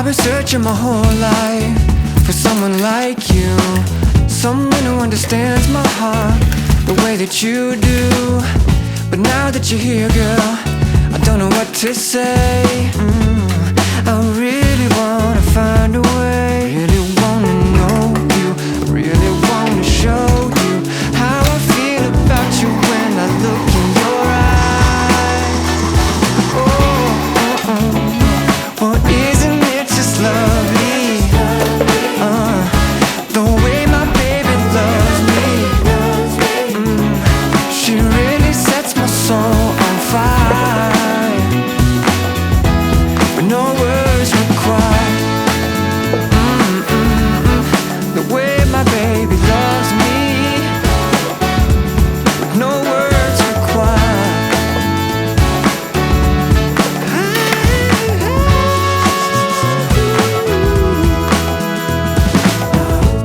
I've been searching my whole life for someone like you, someone who understands my heart the way that you do. But now that you're here, girl, I don't know what to say. I really wanna find a way, really wanna know you, really wanna show you how I feel about you when I look in your eyes. Well, isn't it just lovely, the way my baby loves me. She really sets my soul on fire, but no words required. The way my baby loves me, with no words required.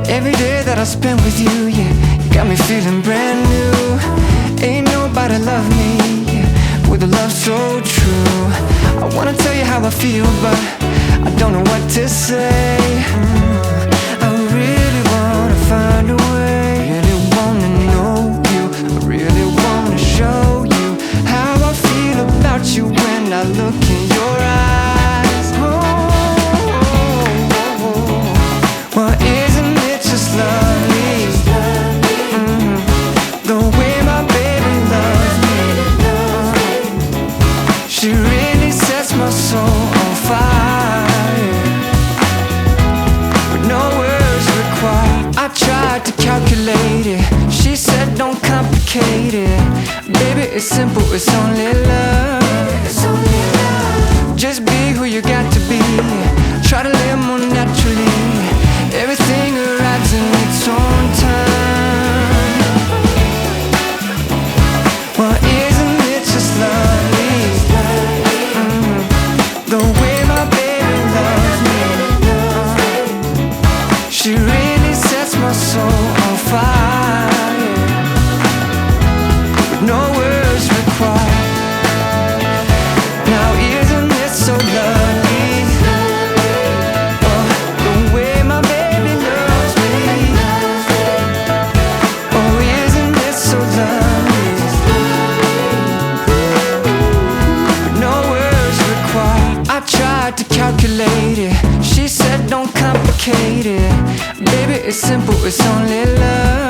Every day that I spend with you, yeah, you got me feeling brand new. Ain't nobody love me, yeah, with a love so true. I wanna tell you how I feel, but I don't know what to say. I really wanna find a way, really wanna know you, I really wanna show you how I feel about you when I look in your eyes. Well, isn't it just lovely, the way my baby loves me. She really sets my soul on fire, with no words required. I tried to calculate it, she said don't complicate it. Baby, it's simple, it's only love. Just be who you got to be, try to live more naturally. Everything arrives in its own time. Well, isn't it just lovely, the way my baby loves me. She really sets my soul on fire, with no words required. Now isn't it so lovely, the way my baby loves me. Oh, isn't it so lovely, with no words required. I tried to calculate it, she said don't complicate it. Baby, it's simple, it's only love.